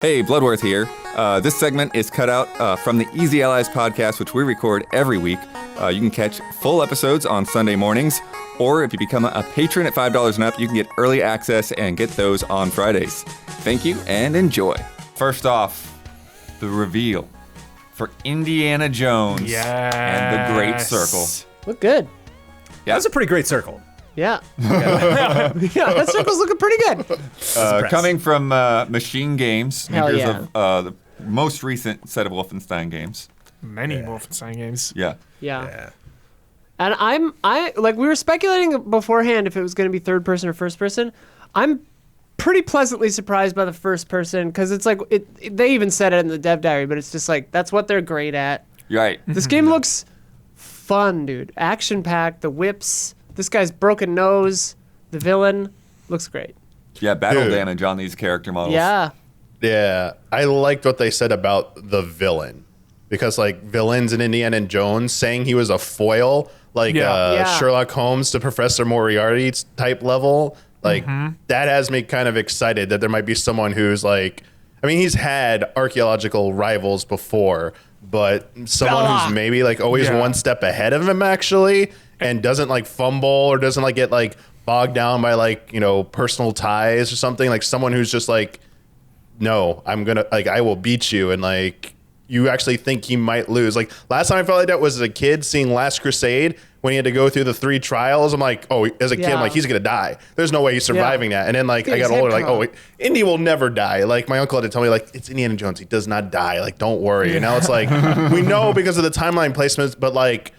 Hey, Bloodworth here. This segment is cut out from the Easy Allies podcast, which we record every week. You can catch full episodes on Sunday mornings, or if you become a patron at $5 and up, you can get early access and get those on Fridays. Thank you and enjoy. First off, the reveal for Indiana Jones and the Great Circle. Look good. Yeah. That's a pretty great circle. Yeah. Yeah, that circle's looking pretty good. Coming from MachineGames, Hell makers yeah. of the most recent set of Wolfenstein games. Many Wolfenstein games. Yeah. Yeah. And I like we were speculating beforehand if it was going to be third person or first person. I'm pretty pleasantly surprised by the first person because it's like they even said it in the dev diary, but it's just like that's what they're great at. Right. This game looks fun, dude. Action packed, the whips. This guy's broken nose, the villain, looks great. Yeah, battle Dude. damage on these character models. Yeah. Yeah, I liked what they said about the villain. Because, like, villains in Indiana Jones saying he was a foil, like Yeah. Sherlock Holmes to Professor Moriarty type level, like, that has me kind of excited that there might be someone who's, like, I mean, he's had archaeological rivals before, but someone who's maybe, like, always one step ahead of him, actually, and doesn't, like, fumble or doesn't, like, get, like, bogged down by, like, you know, personal ties or something. Like, someone who's just, like, no, I'm gonna, like, I will beat you, and, like, you actually think he might lose. Like, last time I felt like that was as a kid seeing Last Crusade when he had to go through the 3 trials. I'm like, oh, as a kid, I'm like, he's gonna die. There's no way he's surviving that. And then, like, Dude, I got his head older, like, cut oh, off. Indy will never die. Like, my uncle had to tell me, like, it's Indiana Jones. He does not die. Like, don't worry. And now it's like, we know because of the timeline placements, but, like,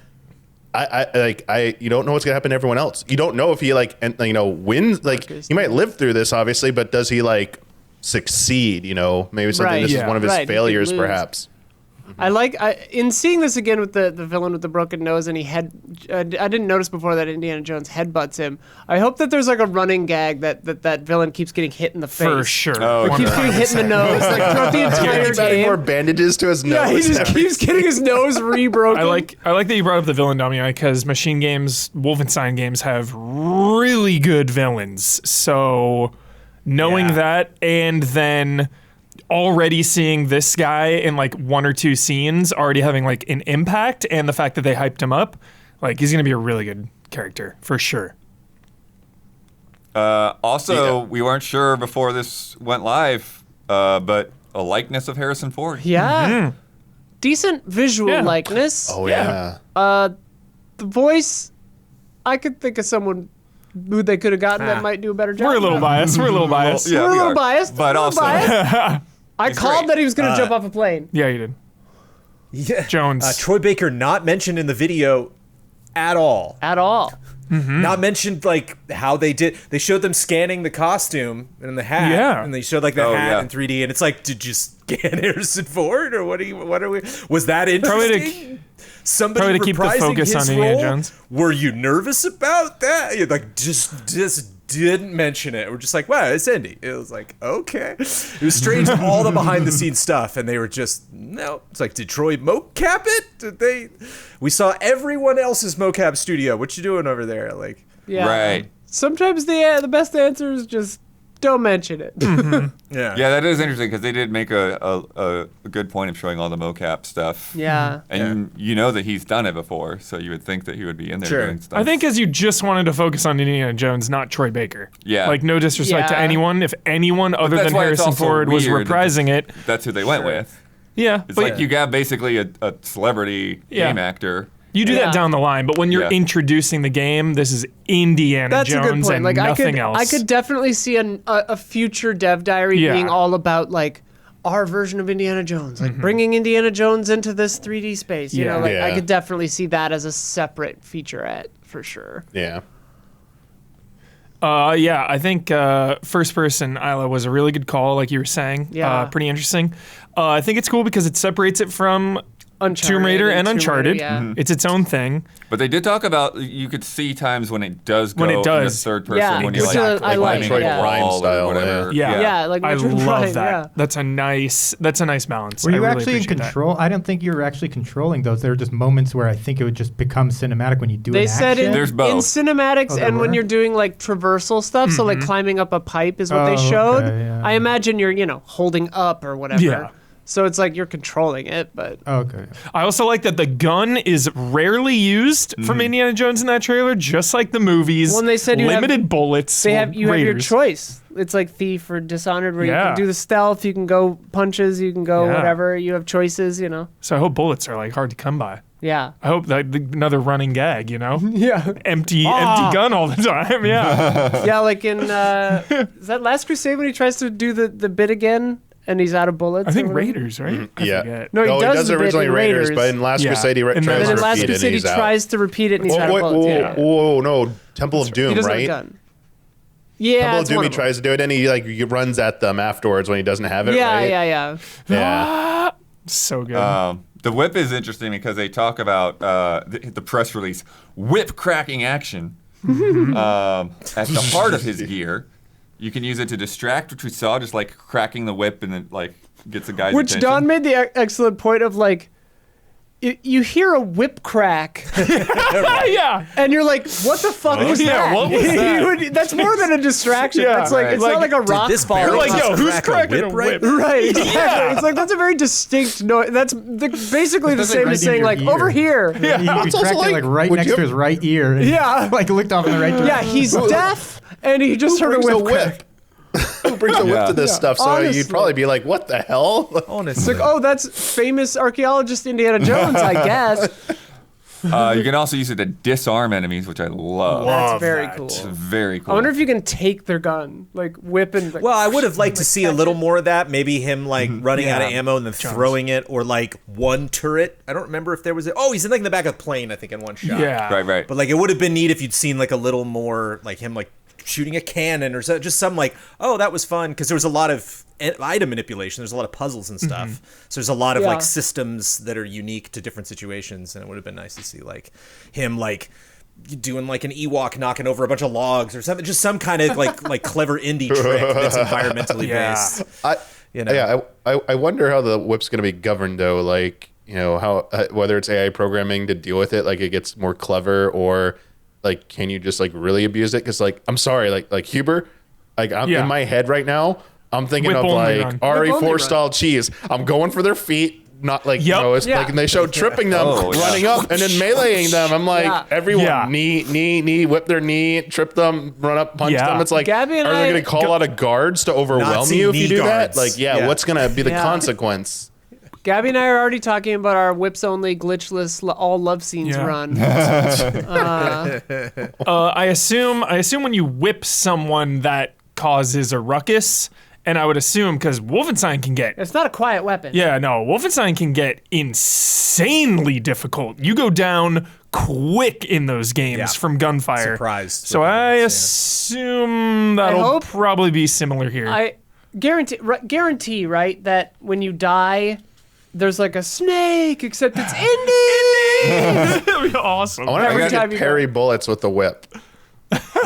you don't know what's gonna happen to everyone else. You don't know if he, like, and, you know, wins. Like, he might live through this, obviously, but does he, like, succeed? You know, maybe something. Right. This Yeah. is one of his Right, he could failures, lose. perhaps. In seeing this again with the villain with the broken nose and I didn't notice before that Indiana Jones headbutts him. I hope that there's like a running gag that villain keeps getting hit in the face. For sure. Oh, Or keeps getting hit in the nose like throughout the entire He's adding game. more bandages to his nose. Yeah, he just keeps getting his nose re-broken. I like that you brought up the villain, Damian, because MachineGames, Wolfenstein games have really good villains. So knowing that and then already seeing this guy in like 1 or 2 scenes already having like an impact, and the fact that they hyped him up, like he's gonna be a really good character for sure. Also, we weren't sure before this went live, but a likeness of Harrison Ford. Yeah. Decent visual Yeah. likeness. Oh yeah. The voice, I could think of someone who they could have gotten that might do a better job. We're a little biased. We're a little biased. Yeah, We're a we little are. biased. But We're a little also, biased. I He's called great. that he was going to jump off a plane. Yeah, you did. Yeah. Jones. Troy Baker not mentioned in the video at all. At all. Not mentioned like how they did. They showed them scanning the costume and the hat. Yeah. And they showed like the Oh, hat yeah. in 3D, and it's like, did you scan Harrison Ford or what are we? Was that Probably interesting? Somebody probably to keep the reprising focus his on Indiana role? Jones. Were you nervous about that? You're like just didn't mention it. We're just like, wow, it's Indy. It was like, okay. It was strange, all the behind the scenes stuff, and they were just no. It's like, did Troy mocap it? Did they? We saw everyone else's mocap studio. What you doing over there? Like, Yeah. Right. Sometimes the best answer is just don't mention it. yeah, Yeah, that is interesting because they did make a good point of showing all the mocap stuff. Yeah. And you know that he's done it before, so you would think that he would be in there Sure. doing stuff. I think as you just wanted to focus on Indiana Jones, not Troy Baker. Yeah. Like, no disrespect to Yeah. anyone. If anyone other that's than why it's Harrison also Ford was weird that reprising it, that's who they went with. yeah. It's But like you got basically a celebrity game actor. you do Yeah. that down the line. But when you're Yeah. introducing the game, this is Indiana That's a good Jones point. and Like nothing else. I could definitely see a future dev diary Yeah. being all about like our version of Indiana Jones, like bringing Indiana Jones into this 3D space. You Yeah. know, like I Yeah. could definitely see that as a separate featurette for sure. Yeah. Yeah, I think first person Isla was a really good call, like you were saying. Yeah. Pretty interesting. I think it's cool because it separates it from Uncharted Tomb Raider and Tomb Uncharted. Raider, yeah. It's its own thing. But they did talk about you could see times when it does go When it does. in the third person Yeah, when you're which like, I like, climbing yeah. a wall or Style, whatever. Yeah. like I Metroid love Prime, that. yeah. That's a nice balance. Were I you really actually in appreciate that. control? I don't think you were actually controlling those. There were just moments where I think it would just become cinematic when you do They an said action. There's both. in cinematics Oh, there and when were? you're doing like traversal stuff, so like climbing up a pipe is what they Oh, showed. okay, yeah. I imagine you're, holding up or whatever. Yeah. So it's like you're controlling it, but Okay. I also like that the gun is rarely used from Indiana Jones in that trailer, just like the movies. Well, and they said you have- limited bullets. you have your Raiders. choice. It's like Thief or Dishonored where you Yeah. can do the stealth, you can go punches, you can go Yeah. whatever. You have choices, So I hope bullets are like hard to come by. Yeah. I hope that another running gag, Yeah. empty gun all the time. Yeah. Yeah, like in is that Last Crusade when he tries to do the bit again and he's out of bullets? I think or whatever? Raiders, right? I Yeah. forget. No, he does the bit originally in Raiders, Raiders. but in Last Yeah. Crusade he And tries then And to then in Last repeat it and Crusade he he's out. tries to repeat it and he's out of bullets. Yeah. Whoa, no. Temple of He Doom, doesn't have a right? gun. Yeah, Temple of it's Doom, one he of them. tries to do it, and he runs at them afterwards when he doesn't have it, Yeah, right? yeah. Yeah. So good. The whip is interesting because they talk about the press release whip cracking action at the heart of his gear. You can use it to distract, which we saw, just like cracking the whip and then like gets the guy's Which attention. Don made the excellent point of like, you hear a whip crack, yeah. and you're like, "What the fuck was Yeah, that?" what was that? You would- that's more than a distraction. Yeah, That's like right. it's Like, not like a rock this fall. barrel Like, just yo, who's crack a cracking a whip right whip? Right, exactly. Yeah. It's like that's a very distinct noise. That's basically the That's same like as right in saying your like ear. over here. He It's also cracked it like, like right would next you- to his right ear. and Yeah. like looked off in the right direction. Yeah, he's deaf, and he just heard a Brings whip crack. Who brings a whip Yeah. to this stuff? So Honestly. you'd probably be like, what the hell? Honestly. It's like, oh, that's famous archaeologist Indiana Jones, I guess. You can also use it to disarm enemies, which I love. That's Love very that. cool. It's very cool. I wonder if you can take their gun, like whip and. Like, Well, I would have liked to see a little more of that. Maybe him like running out of Yeah. ammo and then throwing it, or like one turret. I don't remember if there was. He's in like the back of the plane. I think in one shot. Yeah. Right. But like it would have been neat if you'd seen like a little more like him like shooting a cannon or so, just some like that was fun because there was a lot of item manipulation. There's a lot of puzzles and stuff. So there's a lot of Yeah. like systems that are unique to different situations, and it would have been nice to see like him like doing like an Ewok knocking over a bunch of logs or something. Just some kind of like clever indie trick that's environmentally Yeah. based. I wonder how the whip's going to be governed though. Like, how whether it's AI programming to deal with it, like it gets more clever, or like can you just like really abuse it? Because like I'm sorry, like Huber, like I'm Yeah. in my head right now. I'm thinking Whip of only like run. Whip only RE4 run. style cheese. I'm going for their feet. Not like Yep. it's Yeah. like, and they showed tripping them, Oh, yeah. running up, and then meleeing them. I'm like, Yeah. everyone Yeah. knee, whip their knee, trip them, run up, punch Yeah. them. It's like, Gabby and are they I- going to call out of guards to overwhelm Nazi you if you knee do guards. that? Like, yeah, what's going to be the Yeah. consequence? Gabby and I are already talking about our whips only glitchless all love scenes Yeah. run. I assume when you whip someone that causes a ruckus, and I would assume because Wolfenstein can get It's not a quiet weapon. Wolfenstein can get insanely difficult. You go down quick in those games Yeah. from gunfire. Surprised. So I assume that'll hope- probably be similar here. I guarantee, right, that when you die, there's like a snake, except it's Indy. That'd be awesome. I wonder Every if I time could you parry bullets with the whip.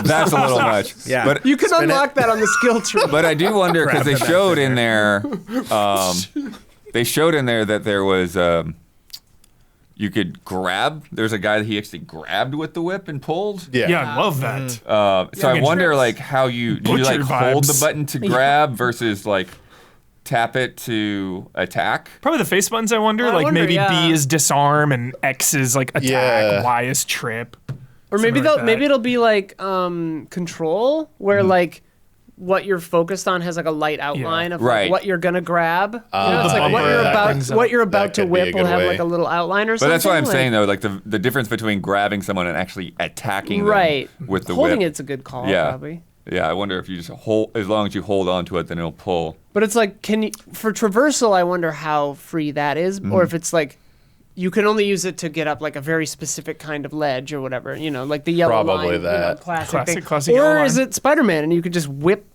That's a little much. Yeah. But You can unlock that on the skill tree. But I do wonder because they Crap, showed in there, that there was you could grab. There's a guy that he actually grabbed with the whip and pulled. Yeah, I love that. So I wonder trips. like how do you like Butcher hold vibes. the button to grab versus like tap it to attack. Probably the face buttons, I wonder. I Like wonder, maybe yeah. B is disarm and X is like attack, Yeah. Y is trip. Or maybe Something like that. maybe it'll be like control, where like what you're focused on has like a light outline of like, Right. what you're gonna grab. It's like what bumper you're that about brings up- what you're about that to could be a whip will good have way. like a little outline or But something. that's what I'm like- saying though, like the difference between grabbing someone and actually attacking them Right. with the Holding whip. it's a good call, Yeah. probably. Yeah, I wonder if you just hold, as long as you hold on to it, then it'll pull. But it's like, can you for traversal? I wonder how free that is, or if it's like you can only use it to get up like a very specific kind of ledge or whatever. Like the yellow Probably line, that. classic thing. Classic yellow Or line. is it Spider-Man and you could just whip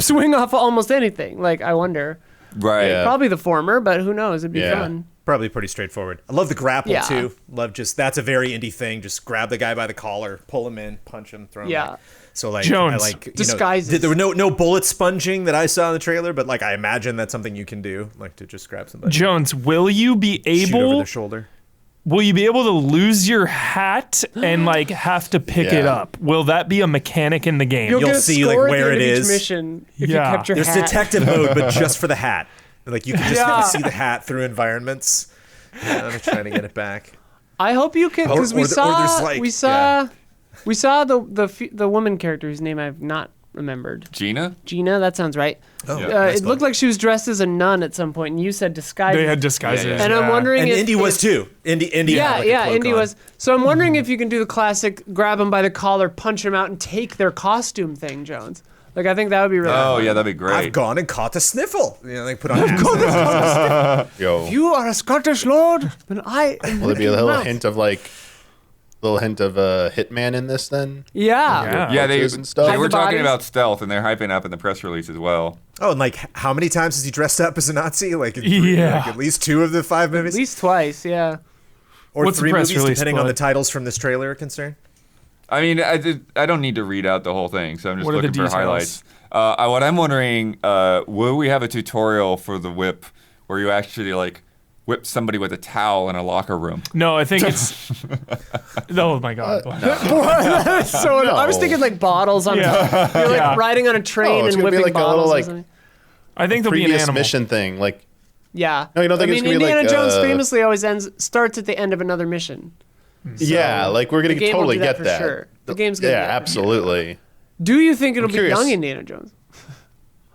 swing off almost anything? Like I wonder. Right. Yeah. Probably the former, but who knows? It'd be Yeah. fun. Probably pretty straightforward. I love the grapple Yeah. too. Love that's a very indie thing. Just grab the guy by the collar, pull him in, punch him, throw him Yeah. back. So like, Jones. I like Disguises. there were no bullet sponging that I saw in the trailer, but like I imagine that's something you can do, like to just grab somebody, Jones, will you be shoot over able? their shoulder. Will you be able to lose your hat and like have to pick it Yeah. up? Will that be a mechanic in the game? You'll You'll get a see, like, score at where the end it of each is. mission if Yeah. you kept your There's hat. detective mode, but just for the hat. Like you can just Yeah. see the hat through environments. I'm trying to get it back. I hope you can, because we or there's, saw like- we saw the woman character whose name I've not remembered. Gina? Gina, that sounds right. Oh, It looked like she was dressed as a nun at some point, and you said disguise. They had disguises. Yeah, yeah. and I'm yeah. wondering And if Indy was too. Indy Yeah, had like a yeah, cloak Indy on. was. So I'm wondering if you can do the classic grab them by the collar, punch them out, and take their costume thing, Jones. Like, I think that would be really Oh, fun. yeah, that'd be great. I've gone and caught a sniffle. You know, they put on hats. Yo, You are a Scottish lord, and I am will there be a Mickey little Mouse. hint of Hitman in this then? Yeah. Yeah. Yeah, they, Torches and stuff. they Hide were the talking bodies. about stealth, and they're hyping up in the press release as well. Oh, and like how many times has he dressed up as a Nazi? Like, Yeah. like at least 2 of the 5 movies, At least twice, yeah. or What's the 3 press movies, release depending on the plot? titles from this trailer are concerned. I mean, I don't need to read out the whole thing, so I'm just What are the looking for details? highlights. What I'm wondering, will we have a tutorial for the whip where you actually like whip somebody with a towel in a locker room? No, I think it's. Oh my god. So I was thinking like bottles on Yeah. You're like Yeah. riding on a train Oh, it's and gonna be whipping like a little, bottles. or like, something. I think there'll be an Previous animal. mission thing, like Yeah. No, you don't think I it's mean, gonna be Indiana like, Jones famously always starts at the end of another mission. yeah, like we're gonna the game will totally do that get for that. sure. The game's gonna yeah, do that for absolutely. Do you think it'll be curious. young Indiana Jones?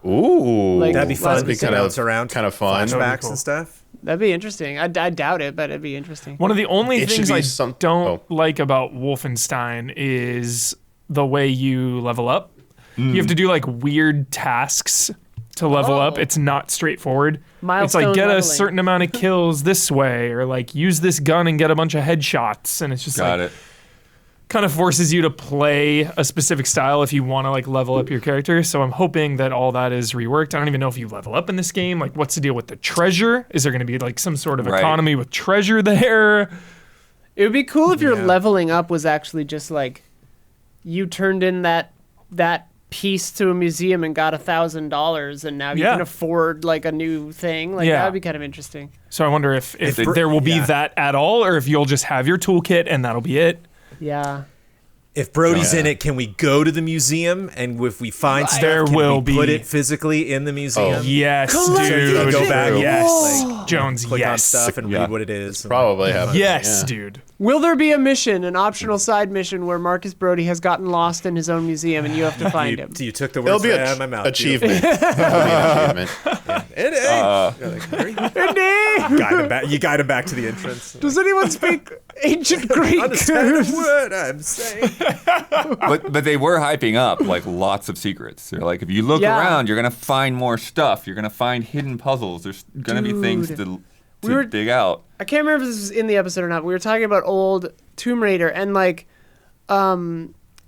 Ooh, Like, That'd be fun. That'd be to bounce around, kind of fun. That'd be flashbacks cool. and stuff. That'd be interesting. I doubt it, but it'd be interesting. One of the only It should things be I some- don't oh. like about Wolfenstein is the way you level up. You have to do like weird tasks to level up. Oh. It's not straightforward. Milestone it's like get leveling. a certain amount of kills this way, or like use this gun and get a bunch of headshots, and it's just Got like it. kind of forces you to play a specific style if you want to like level up your character. So I'm hoping that all that is reworked. I don't even know if you level up in this game. Like, what's the deal with the treasure? Is there going to be like some sort of Right. economy with treasure there? It would be cool if your Yeah. leveling up was actually just like you turned in that piece to a museum and got $1,000, and now you Yeah. can afford like a new thing. Like Yeah. that would be kind of interesting. So I wonder if If- there will be yeah. that at all, or if you'll just have your toolkit and that'll be it. Yeah. If Brody's Yeah. in it, can we go to the museum? And if we find stuff, There can will we put be. it physically in the museum? Oh. Yes, Collect dude. it. Go back, Yes, like, Jones. click on Yes. stuff and Yeah. read what it is. Probably have. Yes, yeah. dude. Will there be a mission, an optional side mission, where Marcus Brody has gotten lost in his own museum and you have to find him? You took the It'll words be right an out of my mouth. achievement. It'll be an achievement. And, hey, you guide him back to the entrance. Does anyone speak ancient Greek? Understand a word I'm saying. But they were hyping up like lots of secrets. They're like, if you look Yeah. around, you're gonna find more stuff. You're gonna find hidden puzzles. There's gonna be things Dude. to We were- dig out. I can't remember if this was in the episode or not. We were talking about old Tomb Raider, and like,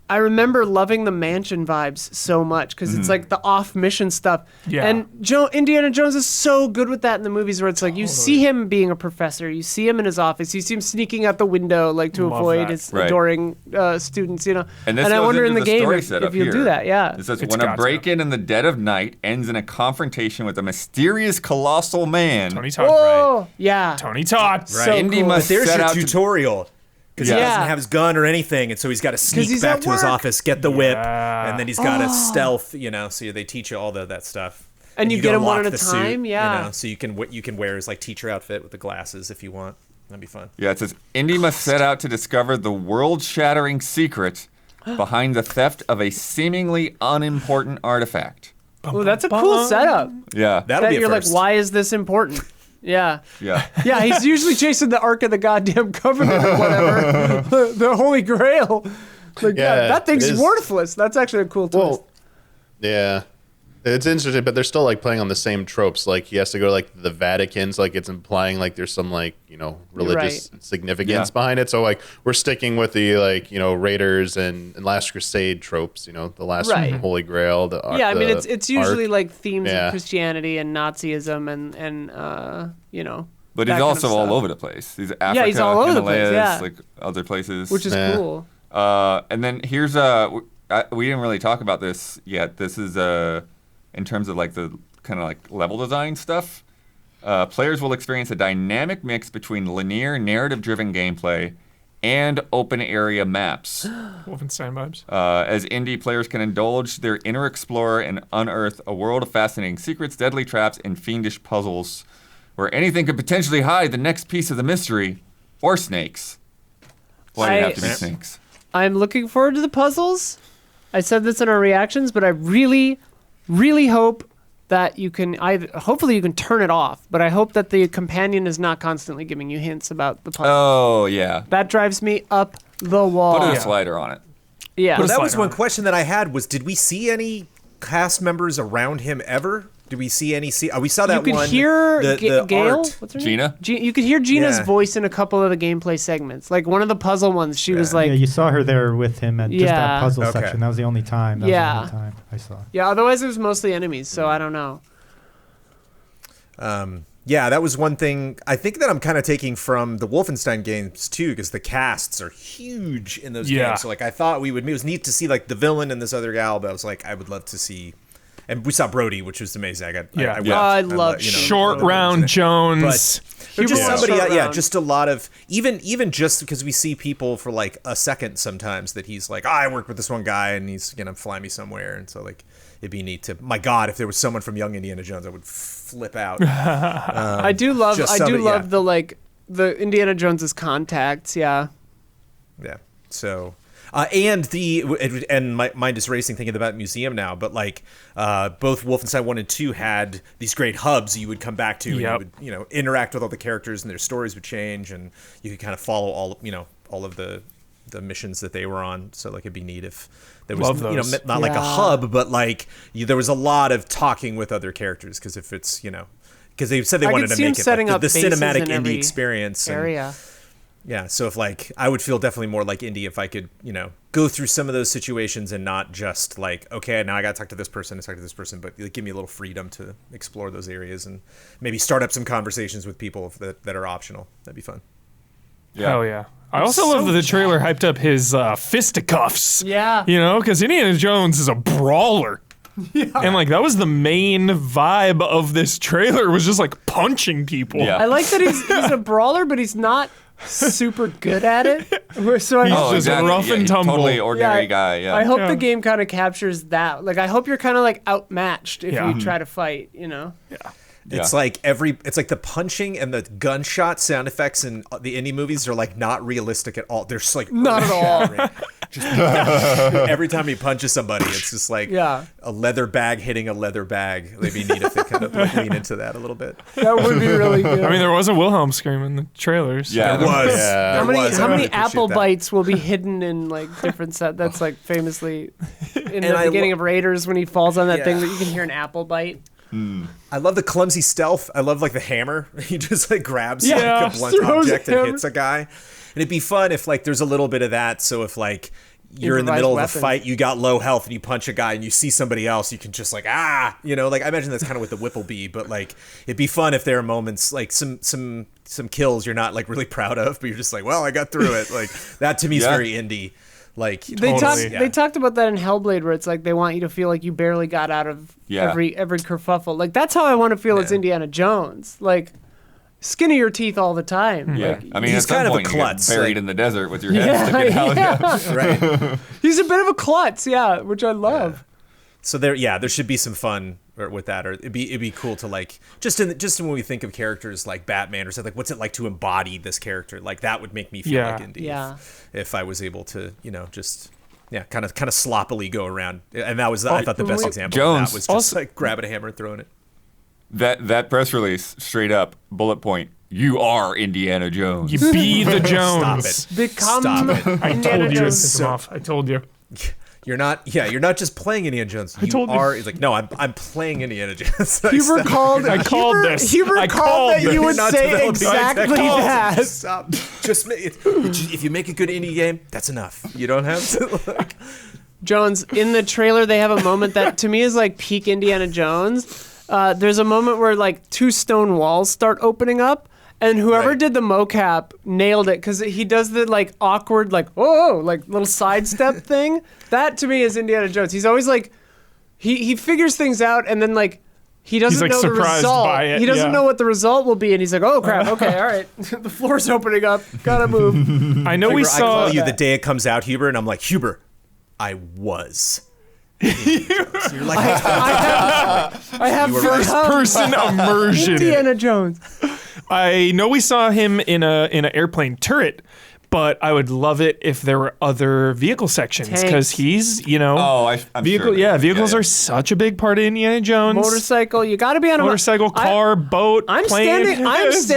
I remember loving the mansion vibes so much because it's like the off-mission stuff. Yeah. And Indiana Jones is so good with that in the movies, where it's like you see him being a professor, you see him in his office, you see him sneaking out the window like to Love avoid that. his Right. adoring students, you know. And this I goes wonder into in the game story if setup you'll here. do that. Yeah. It says, It's when a got to. break-in in the dead of night ends in a confrontation with a mysterious colossal man, Tony Todd. Whoa. Yeah. Tony Todd. Right. So Indy cool. must But there's set your out to tutorial. Because he Yeah. doesn't have his gun or anything, and so he's got to sneak he's back at to his work. office, get the whip, Yeah. and then he's got to stealth, so they teach you all that stuff. And you you get can him one unlock at a the suit, time, yeah. so you can wear his like teacher outfit with the glasses if you want. That'd be fun. Yeah, it says Indy must set out to discover the world-shattering secret behind the theft of a seemingly unimportant artifact. Well, that's a cool setup. Yeah, That'll That be a you're first. like, why is this important? Yeah. yeah. Yeah, he's usually chasing the Ark of the Goddamn Covenant or whatever. the Holy Grail. Like, Yeah, that thing's it is. worthless. That's actually a cool twist. Well, yeah. It's interesting, but they're still like playing on the same tropes. Like he has to go to like the Vatican, so like it's implying like there's some like religious significance Yeah. behind it. So like we're sticking with the like Raiders and Last Crusade tropes. The last Right. Holy Grail. The yeah, I mean, the it's usually Ark. like themes Yeah. of Christianity and Nazism and But that he's kind of also all stuff. over the place. He's Africa, he's all over the place, Himalayas, yeah. like other places. which is Yeah. cool. And then here's we didn't really talk about this yet. This is in terms of like the kind of like level design stuff. Players will experience a dynamic mix between linear, narrative-driven gameplay and open area maps. Wolfenstein vibes. As indie players can indulge their inner explorer and unearth a world of fascinating secrets, deadly traps, and fiendish puzzles, where anything could potentially hide the next piece of the mystery, or snakes. Why did it have to be snakes? I'm looking forward to the puzzles. I said this in our reactions, but I really, really hope that you can hopefully you can turn it off, but I hope that the companion is not constantly giving you hints about the puzzle. Oh, yeah. That drives me up the wall. Put a slider on it. Yeah. Well, that was slider one on it. question that I had was, did we see any cast members around him ever? Did we see any? We saw that you could one. hear the Gail. art. What's her Gina? name? You could hear Gina's Yeah. voice in a couple of the gameplay segments. Like one of the puzzle ones, she was like, yeah, you saw her there with him at just Yeah. that puzzle Okay. section. That was the only time. Yeah. Was the only time I saw. yeah. Otherwise, it was mostly enemies. So I don't know. Yeah, that was one thing I think that I'm kind of taking from the Wolfenstein games too, because the casts are huge in those Yeah. games. So like I thought it was neat to see like the villain and this other gal, but I was like, I would love to see. And we saw Brody, which was amazing. Yeah. I love Short round Jones. But just Hubert somebody, Short yeah, Round. just a lot of even just because we see people for like a second sometimes that he's like, I work with this one guy and he's gonna fly me somewhere, and so like it'd be neat to. My God, if there was someone from Young Indiana Jones, I would flip out. I do love. just I some do of it, love yeah. the Indiana Jones's contacts. Yeah. Yeah. So. And my mind is racing thinking about museum now, but like both Wolfenstein 1 and 2 had these great hubs you would come back to, Yep. and you would interact with all the characters and their stories would change, and you could kind of follow all of the missions that they were on. So like it'd be neat if there was Love those. not like a Yeah. hub, but like there was a lot of talking with other characters, because if it's because they said they I wanted could to see 'em make it setting like up the bases cinematic in indie every experience and, Area. yeah, so if like I would feel definitely more like indie if I could, go through some of those situations and not just like, okay, now I got to talk to this person, but like, give me a little freedom to explore those areas and maybe start up some conversations with people that are optional. That'd be fun. Yeah. Hell yeah. I also love that the trailer hyped up his fisticuffs. Yeah. Because Indiana Jones is a brawler. Yeah. And like that was the main vibe of this trailer, was just like punching people. Yeah. I like that he's a brawler, but he's not super good at it. So I He's hope, just rough and he's tumble. Totally ordinary Yeah, guy. Yeah. I hope Yeah. the game kind of captures that. Like I hope you're kind of like outmatched if Yeah. you try to fight. It's like it's like the punching and the gunshot sound effects in the indie movies are like not realistic at all. They're just like Not at all. just every time he punches somebody, it's just like Yeah. a leather bag hitting a leather bag. It'd be neat if they kind of like lean into that a little bit. That would be really good. I mean, there was a Wilhelm scream in the trailers. Yeah. There was. Yeah. There how many was. I how really many appreciate apple that. bites will be hidden in like different set? That's like famously in the I beginning of Raiders when he falls on that thing Yeah. that you can hear an apple bite. I love the clumsy stealth. I love like the hammer. He just like grabs Yeah, like a blunt throws object a and hammer. hits a guy. And it'd be fun if like there's a little bit of that. So if like you're in the Improvised middle of a weapons. fight, you got low health, and you punch a guy, and you see somebody else, you can just like like I imagine that's kind of what the whip will be. But like it'd be fun if there are moments like some kills you're not like really proud of, but you're just like, well, I got through it. Like that to me is Yeah. very indie. Like They totally. talked. They talked about that in Hellblade, where it's like they want you to feel like you barely got out of Yeah. every kerfuffle. Like that's how I want to feel as Yeah. Indiana Jones. Like skin of your teeth all the time. Yeah. Like, I mean, he's at some kind of a point you get klutz, buried like- in the desert with your head Yeah, sticking out. yeah. right. He's a bit of a klutz, yeah, which I love. So there should be some fun with that, or it'd be cool to like just when we think of characters like Batman or something, like what's it like to embody this character? Like that would make me feel Yeah. like indie. Yeah. If I was able to, just kind of sloppily go around, and that was I thought the best wait, example Jones. of that was just like grabbing a hammer and throwing it. That press release, straight up, bullet point. You are Indiana Jones. You be the Stop Jones. it. Become Stop it. I Indiana told you to Jones. piss him off. I told you. You're not just playing Indiana Jones. You told you. are. It's like no, I'm playing Indiana Jones. Hubert called. I called Hubert, this. Hubert I called called that you this. would Not say developing exactly technology. that. Stop. Just if you make a good indie game, that's enough. You don't have to. Like, Jones, in the trailer, they have a moment that to me is like peak Indiana Jones. There's a moment where like two stone walls start opening up, And whoever Right. did the mocap nailed it because he does the like awkward like oh like little sidestep thing. That to me is Indiana Jones. He's always like he figures things out and then like he doesn't like, know the surprised result. by it, He doesn't yeah. know what the result will be and he's like oh crap okay all right the floor's opening up gotta move. I know we Huber, I saw. call you the day it comes out, Huber, and I'm like, Huber, I was. So you're like, I have were First person immersion. Indiana Jones. I know we saw him in an airplane turret, but I would love it if there were other vehicle sections because Tanks. he's, I'm vehicle. sure. Yeah, vehicles are such a big part of Indiana Jones. Motorcycle, you got to be on a Motorcycle, car, boat, I'm plane. standing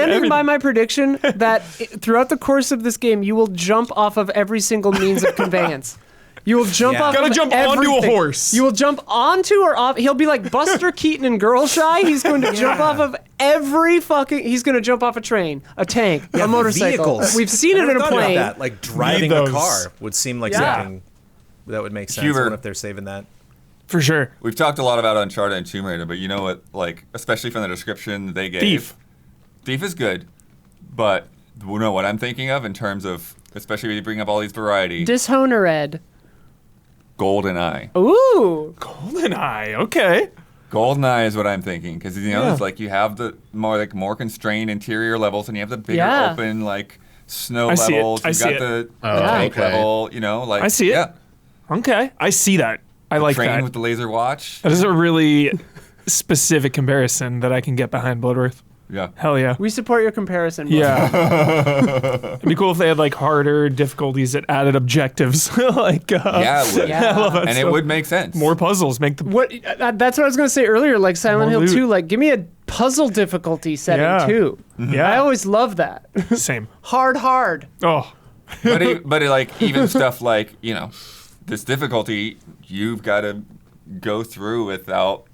everything. by my prediction that throughout the course of this game, you will jump off of every single means of conveyance. You will jump Yeah. off. Gotta of jump onto a everything. horse. You will jump onto or off. He'll be like Buster Keaton in Girl Shy. He's going to jump off of every fucking. He's going to jump off a train, a tank, a motorcycle. Vehicles. We've seen I it never in a thought about plane. that. Like driving Need a those. car would seem like Yeah. something that would make sense. Huber. I wonder if they're saving that. For sure. We've talked a lot about Uncharted and Tomb Raider, but you know what? Like, especially from the description they gave. Thief. Thief is good, but you know what I'm thinking of in terms of, especially when you bring up all these variety. Dishonored. GoldenEye. Ooh. GoldenEye. Okay. GoldenEye is what I'm thinking because Yeah. it's like you have the more constrained interior levels and you have the bigger Yeah. open like snow I see it. levels. I You've see got it. the Oh, tank okay. level. Like I see it. Yeah, Okay. I see that. I like train that. with the laser watch. That is a really specific comparison that I can get behind, Bloodworth. Yeah. Hell yeah. We support your comparison. Bud. Yeah. It'd be cool if they had like harder difficulties at added objectives. like, Yeah, it would. Yeah. I love that And it stuff. would make sense. More puzzles. Make the. What? That's what I was going to say earlier. Like Silent More Hill loot. 2. Like, give me a puzzle difficulty setting Yeah. too. Yeah. I always love that. Same. hard. Oh. but like even stuff like this difficulty you've got to go through without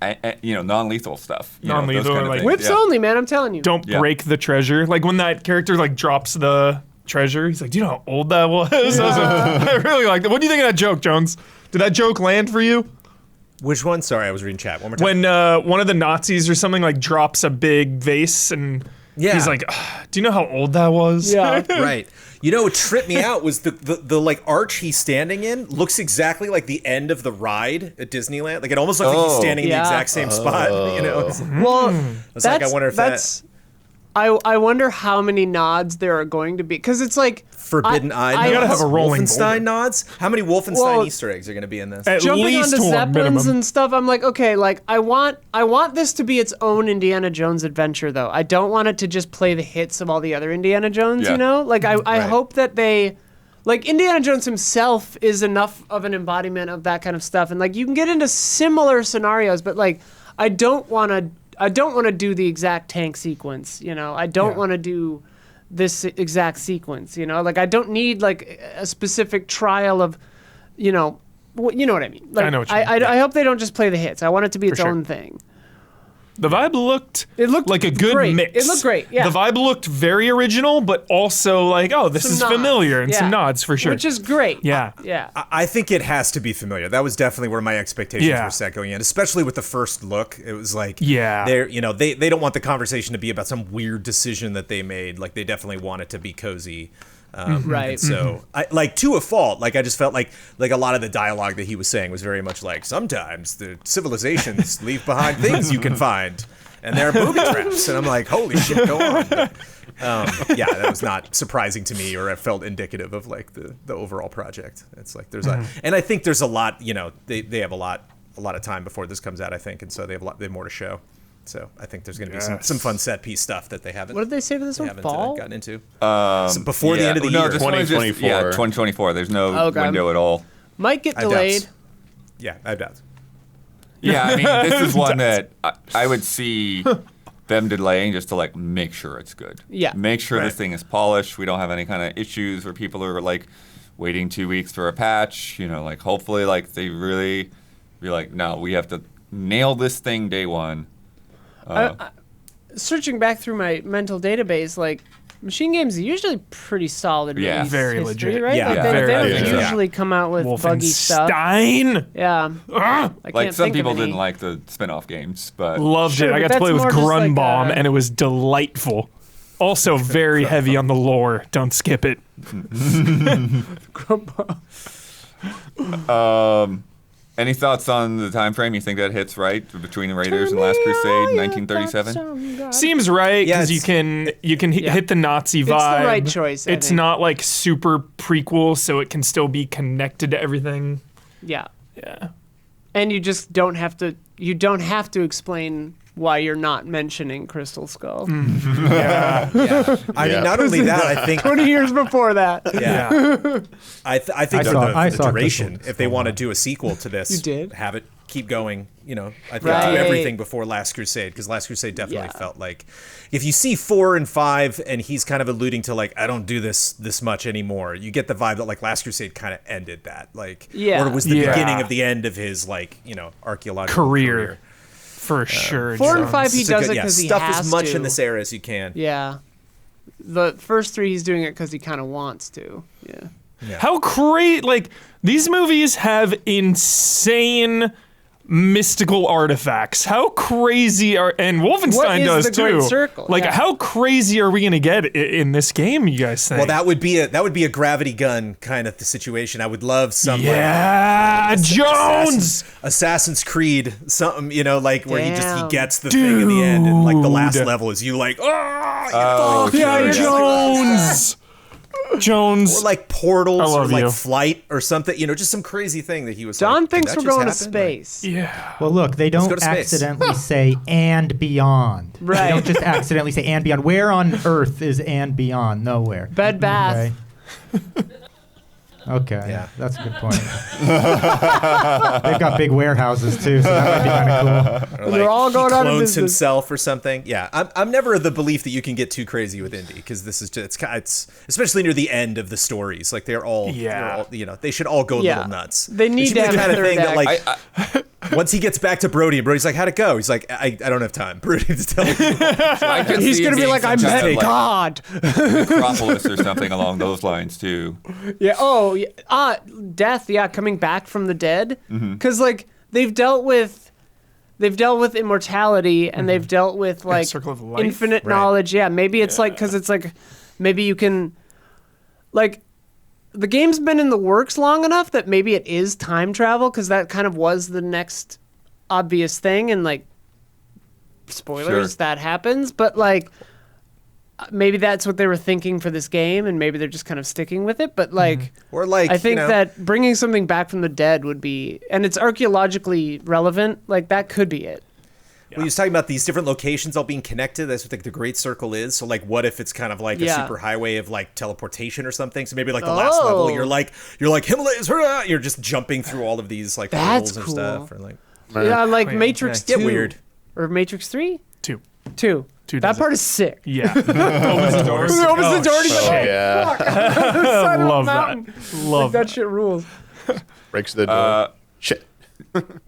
non-lethal stuff. Non-lethal, those kind of like- things. Whips Yeah. only, man. I'm telling you. Don't Yeah. break the treasure. Like when that character like drops the treasure, he's like, "Do you know how old that was?" I really like that. What do you think of that joke, Jones? Did that joke land for you? Which one? Sorry, I was reading chat. One more time. When one of the Nazis or something like drops a big vase and Yeah. he's like, "Do you know how old that was?" Yeah. Right. You know what tripped me out was the like arch he's standing in looks exactly like the end of the ride at Disneyland. Like it almost looks like he's Oh. standing in the Yeah. exact same spot. It's Well, like, I wonder if that's. I wonder how many nods there are going to be because it's like Forbidden Eye. You nods, gotta have a rolling Wolfenstein boulder. nods. How many Wolfenstein Well, Easter eggs are going to be in this? At jumping least onto one zeppelins minimum. and stuff. I'm like, okay, like I want this to be its own Indiana Jones adventure, though. I don't want it to just play the hits of all the other Indiana Jones. Yeah. You know, like I Right. hope that they. Like Indiana Jones himself is enough of an embodiment of that kind of stuff, and like you can get into similar scenarios, but like I don't want to do the exact tank sequence. I don't Yeah. want to do this exact sequence. Like I don't need like a specific trial of, you know what I mean. Like, I know what you mean. I hope they don't just play the hits. I want it to be its sure. own thing. The vibe looked looked like a good great. mix. It looked great, yeah. The vibe looked very original, but also like, oh, this Some is nods, familiar and some yeah. nods for sure. Which is great. Yeah. Yeah. I think it has to be familiar. That was definitely where my expectations Yeah. were set going in, especially with the first look. It was like, Yeah. they don't want the conversation to be about some weird decision that they made. Like they definitely want it to be cozy. Right. And so, to a fault, like I just felt like a lot of the dialogue that he was saying was very much like sometimes the civilizations leave behind things you can find, and there are booby traps, and I'm like, holy shit, go on. But, yeah, that was not surprising to me, or it felt indicative of like the overall project. It's like there's and I think there's a lot. They have a lot of time before this comes out, I think, and so they have more to show. So I think there's going to be some fun set piece stuff that they haven't. What did they say for this one? haven't Fall? gotten into. So before the end of the no, year. this one is just- 2024. Yeah, 2024. There's no Okay. window at all. Might get I doubt. delayed. Yeah, I doubt. Yeah, I mean, this is one that I would see them delaying just to like make sure it's good. Yeah. Make sure Right. this thing is polished. We don't have any kind of issues where people are like waiting 2 weeks for a patch. Like hopefully like they really be like, no, we have to nail this thing day one. Searching back through my mental database, like MachineGames is usually pretty solid. Yeah. release Very history, legit. right? Yeah, like very they don't legit. usually come out with buggy stuff. Wolfenstein. Yeah. I Like can't some think of people any. didn't like the spin-off games, but Loved Sure, it. I but got to play that's with more just like Grunbaum, a- and it was delightful. Also, very heavy on the lore. Don't skip it. Any thoughts on the time frame? You think that hits right between the Raiders and Last Crusade, 1937? Seems right Yeah, because you can hit the Nazi vibe. It's the right choice, I It's think. not like super prequel, so it can still be connected to everything. Yeah. Yeah. And you just don't have to. You don't have to explain why you're not mentioning Crystal Skull. I mean, not only that, I think 20 years before that. Yeah, I think I for saw the duration, Crystal if they Skull. want to do a sequel to this, You did? have it keep going. You know, I think Right. do everything before Last Crusade, because Last Crusade definitely Yeah. felt like if you see 4 and 5, and he's kind of alluding to like I don't do this much anymore. You get the vibe that like Last Crusade kind of ended that, like, Yeah. or it was the Yeah. beginning of the end of his like archaeological Career. For sure. 4 and Jones. 5 he It's a does good- it yeah, because he stuff has as much to. in this era as you can. Yeah. The first 3 he's doing it because he kind of wants to. Yeah. How great! Like these movies have insane mystical artifacts. How crazy are and Wolfenstein What is does the Great too. Circle? Like Yeah. how crazy are we gonna get in this game? You guys think? Well, that would be a gravity gun kind of the situation. I would love some like, yeah, Jones. Assassin's Creed, something, like where he Damn. gets the thing in the end, and like the last Dude. level is you like, Oh, Yeah, sure, Jones. Jones. or like portals, I or love like you. flight, or something, just some crazy thing that he was. Don like, thinks did we're that going to just happen? Like, space. yeah. Well, look, they go don't to space. accidentally say "and beyond." Right. They don't just accidentally say "and beyond." Where on Earth is "and beyond"? Nowhere. Bed Bath. Okay, Yeah. that's a good point. They've got big warehouses too, so that might be kind of cool. or They're like all going he out of clones business. himself or something. Yeah, I'm never of the belief that you can get too crazy with indie, because this is just it's especially near the end of the stories. Like they're all they should all go a Yeah. little nuts. They need It should to be have the a kind of third thing that act. like once he gets back to Brody, and Brody's like, "How'd it go?" He's like, "I don't have time." Brody to tell you. I could He's see going it to be being like, I some kind met of, like, God. Necropolis or something along those lines too. Yeah. Oh, yeah. Death. Yeah, coming back from the dead. Because like they've dealt with immortality, and they've dealt with like Circle of Life. infinite Right. knowledge. Yeah. Maybe it's like because it's like maybe you can like the game's been in the works long enough that maybe it is time travel, because that kind of was the next obvious thing, and like spoilers Sure. that happens, but like. Maybe that's what they were thinking for this game, and maybe they're just kind of sticking with it. But like, Or like I think that bringing something back from the dead would be, and it's archaeologically relevant. Like that could be it. Well, he was talking about these different locations all being connected. That's what the Great Circle is. So, like, what if it's kind of like a Yeah. super highway of like teleportation or something? So maybe like the last level, Oh. you're like Himalayas, hurrah! You're just jumping through all of these like That's portals and cool. stuff, or like Yeah, like Yeah. Matrix get 2 weird. or Matrix 3. 2. 2. Two That does part is sick. Yeah. Opens the doors. It opens the door and he's like, Oh, hey, yeah. side of a Love mountain. that. Love That shit rules. Breaks the door. Shit.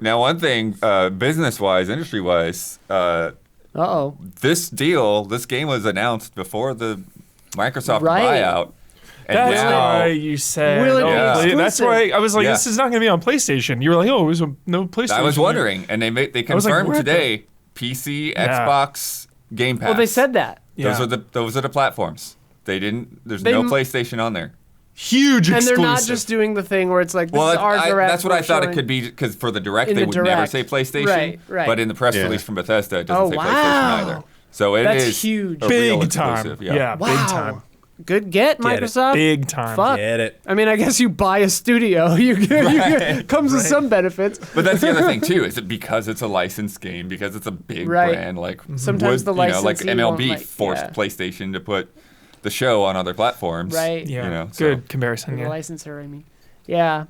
Now, one thing, business-wise, industry-wise, Uh-oh. this game was announced before the Microsoft Right. buyout. And That's now, why you said. Will it be That's exclusive? why I was like, Yeah. this is not going to be on PlayStation. You were like, oh, it was no PlayStation. I was wondering, and they was like, confirmed where the- today, PC, Xbox, Game Pass. Well, they said that. Yeah. Those are the platforms. They didn't. There's They no m- PlayStation on there. Huge And exclusive. they're not just doing the thing where it's like, this Well, is our direct. that's what I we're thought it showing- could be, because for the direct In they the would never direct. say PlayStation. Right, right. But in the press Yeah. release from Bethesda, it doesn't Oh, say wow. PlayStation either. So it is That's huge. a real Big time. exclusive. Yeah, Wow. big time. Good get, Get it. Microsoft. Big time. Fuck. Get it. I mean, I guess you buy a studio. You get comes with some benefits. But that's the other thing too. Is it because it's a licensed game? Because it's a big Right. brand? Like Sometimes the like licensee MLB won't like- forced yeah. PlayStation to put the show on other platforms. Right. Yeah. You know, so- Good comparison. The Yeah. licensor, I mean. Yeah.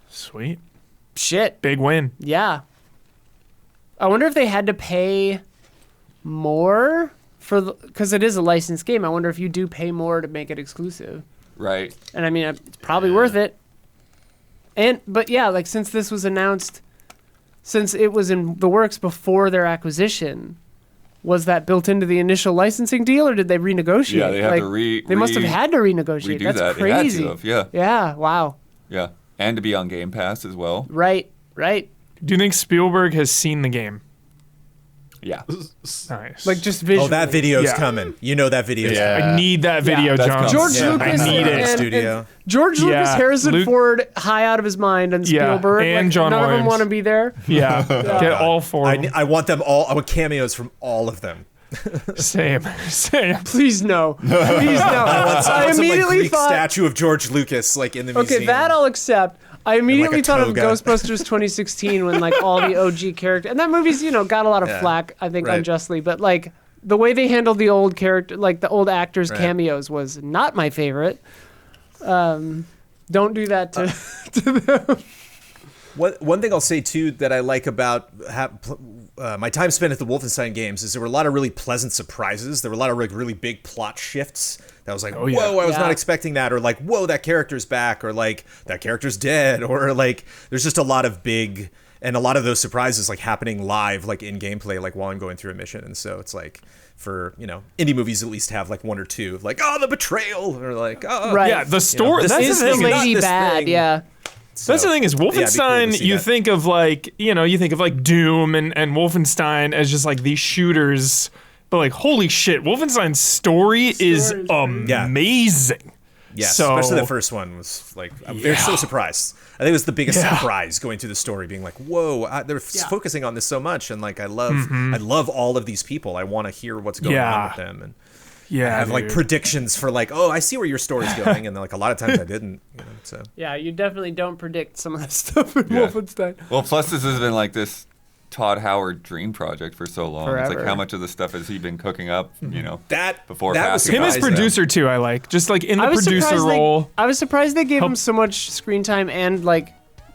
Sweet. Shit. Big win. Yeah. I wonder if they had to pay more for because it is a licensed game. I wonder if you do pay more to make it exclusive. Right. And I mean, it's probably worth it. But yeah, like since this was announced, since it was in the works before their acquisition, Was that built into the initial licensing deal, or did they renegotiate? Yeah, they have to They must have had to renegotiate. redo That's that. They had crazy. to have, yeah. Yeah. Wow. Yeah. And to be on Game Pass as well. Right. Right. Do you think Spielberg has seen the game? Yeah. Nice. Like just visually. Oh, that video's Yeah. coming. You know that video's Yeah. coming. I need that video, that's John. coming. George Yeah, Lucas I need it. Studio. George Lucas, Yeah, Harrison Luke- Ford, high out of his mind, and Yeah, Spielberg. and like, John none of them Williams. want to be there. Yeah, get all four. I want them all. I want cameos from all of them. Same. Please no. Please no. I Some, like, immediately Greek thought. statue of George Lucas, like in the museum. Okay, that I'll accept. I immediately thought of toga. Ghostbusters 2016 when like all the OG characters, and that movie's got a lot of Yeah. flack, I think Right. unjustly, but like the way they handled the old character, like the old actors' Right. cameos, was not my favorite. Don't do that to them. One thing I'll say too that I like about my time spent at the Wolfenstein games is there were a lot of really pleasant surprises. There were a lot of like really big plot shifts. That was like, yeah. whoa, I was Yeah. not expecting that, or like, whoa, that character's back, or like that character's dead, or like there's just a lot of big and a lot of those surprises like happening live, like in gameplay, like while I'm going through a mission. And so it's like for indie movies at least have like one or two of like, oh, the betrayal, or like, oh, Right. Yeah, the story. this that's Is the the thing. not lady this bad? thing. Yeah. That's the thing is it'd be cool to Wolfenstein. see You that. think of like you think of like Doom and Wolfenstein as just like these shooters, but like holy shit, Wolfenstein's story is great. amazing. Yes, So- especially the first one was like, they're so surprised. I think it was the biggest surprise going through the story, being like, whoa, they're focusing on this so much. And like, I love all of these people. I want to hear what's going on Yeah. with them. And Yeah, I have like dude. predictions for like, oh, I see where your story's going. And like a lot of times I didn't, so. Yeah, you definitely don't predict some of that stuff in Yeah. Wolfenstein. Well, plus this has been like this Todd Howard dream project for so long. It's like Forever. how much of the stuff has he been cooking up, That before that was passing Him as surprising. producer too. I like just like in the I was producer surprised role. I was surprised they gave him Help- so much screen time, and like,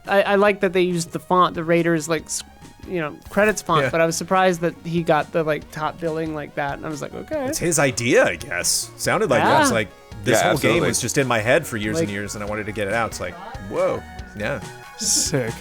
I like that they used the font, the Raiders credits font. Yeah. But I was surprised that he got the like top billing like that, and I was like, okay. It's his idea, I guess. Sounded like Yeah. it was like, this Yeah, whole absolutely. game was just in my head for years and Like- years, and I wanted to get it out. It's like, whoa, yeah. Sick.